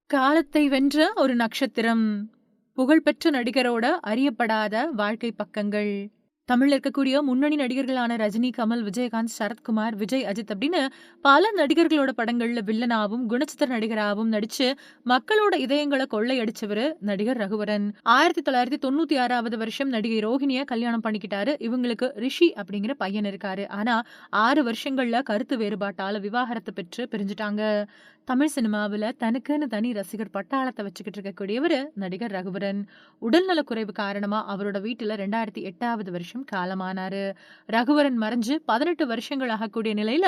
காலத்தை வென்ற ஒரு நட்சத்திரம். புகழ்பெற்ற நடிகரோட அறியப்படாத வாழ்க்கை பக்கங்கள். தமிழ்ல இருக்கக்கூடிய முன்னணி நடிகர்களான ரஜினி, கமல், விஜயகாந்த், சரத்குமார், விஜய், அஜித் அப்படின்னு பல நடிகர்களோட படங்கள்ல வில்லனாவும், குணச்சித்திர நடிகராவும் நடிச்சு மக்களோட இதயங்கள கொள்ளையடிச்சவரு நடிகர் ரகுவரன். 1996வது வருஷம் நடிகை ரோஹிணிய கல்யாணம் பண்ணிக்கிட்டாரு. இவங்களுக்கு ரிஷி அப்படிங்கிற பையன் இருக்காரு. ஆனா 6 வருஷங்கள்ல கருத்து வேறுபாட்டால விவாகரத்து பெற்று பிரிஞ்சுட்டாங்க. தமிழ் சினிமாவுல தனக்குன்னு தனி ரசிகர் பட்டாளத்த வச்சுக்கிட்டு இருக்கக்கூடியவரு நடிகர் ரகுவரன். உடல்நலக் குறைவு காரணமா அவரோட வீட்டுல 2008வது வருஷம் காலமானாரு. ரகுவரன் மறைஞ்சு 18 வருஷங்கள் ஆகக்கூடிய நிலையில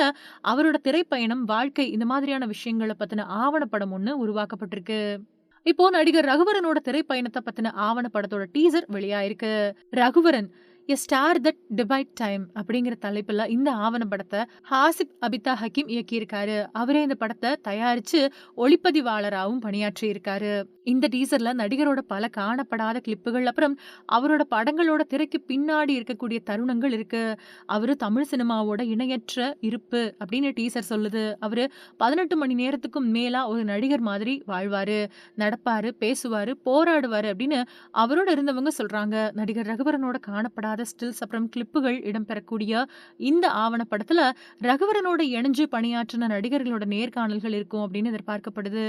அவரோட திரைப்பயணம், வாழ்க்கை இந்த மாதிரியான விஷயங்கள பத்தின ஆவணப்படம் ஒண்ணு உருவாக்கப்பட்டிருக்கு. இப்போ நடிகர் ரகுவரனோட திரைப்பயணத்த பத்தின ஆவணப்படத்தோட டீசர் வெளியாயிருக்கு. Raghuvaran a star that divide time அப்படிங்கிற தலைப்புல இந்த ஆவணப்படத்தை ஹாசிப் அபிதா ஹக்கீம் இயக்கியிருக்காரு. அவரே இந்த படத்தை தயாரிச்சு ஒளிப்பதிவாளராகவும் பணியாற்றி இருக்காரு. இந்த டீசர்ல நடிகரோட பல காணப்படாத கிளிப்புகள், அப்புறம் அவரோட படங்களோட திரைக்கு பின்னாடி இருக்கக்கூடிய தருணங்கள் இருக்கு. அவரு தமிழ் சினிமாவோட இணையற்ற இருப்பு அப்படின்னு டீசர் சொல்லுது. அவரு 18 மணி நேரத்துக்கும் மேலா ஒரு நடிகர் மாதிரி வாழ்வாரு, நடப்பாரு, பேசுவாரு, போராடுவாரு அப்படின்னு அவரோட இருந்தவங்க சொல்றாங்க. நடிகர் ரகுவரனோட காணப்படாத ஸ்டில்ஸ் அப்புறம் கிளிப்புகள் இடம்பெறக்கூடிய இந்த ஆவணப்படத்துல ரகுவரனோட இணைஞ்சு பணியாற்றின நடிகர்களோட நேர்காணல்கள் இருக்கும் அப்படின்னு எதிர்பார்க்கப்படுது.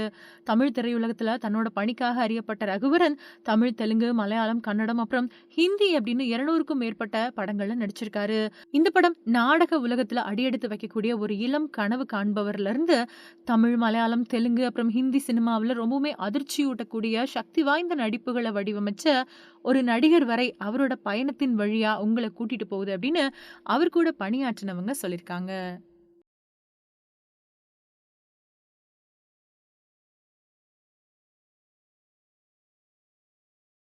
தமிழ் திரையுலகத்துல தன்னோட பணிக்காக அறியப்பட்ட ரகுவரன் தமிழ், தெலுங்கு, மலையாளம், கன்னடம் அப்புறம் ஹிந்தி அப்படின்னு 200க்கும் மேற்பட்ட படங்கள்ல நடிச்சிருக்காரு. இந்த படம் நாடக உலகத்துல அடியெடுத்து வைக்கக்கூடிய ஒரு இளம் கனவு காண்பவர்ல இருந்து தமிழ், மலையாளம், தெலுங்கு அப்புறம் ஹிந்தி சினிமாவுல ரொம்பவுமே அதிர்ச்சியூட்டக்கூடிய சக்தி வாய்ந்த நடிப்புகளை வடிவமைச்ச ஒரு நடிகர் வரை அவரோட பயணத்தின் வழியா உங்களை கூட்டிட்டு போகுது அப்படின்னு அவர் கூட பணியாற்றினவங்க சொல்லியிருக்காங்க.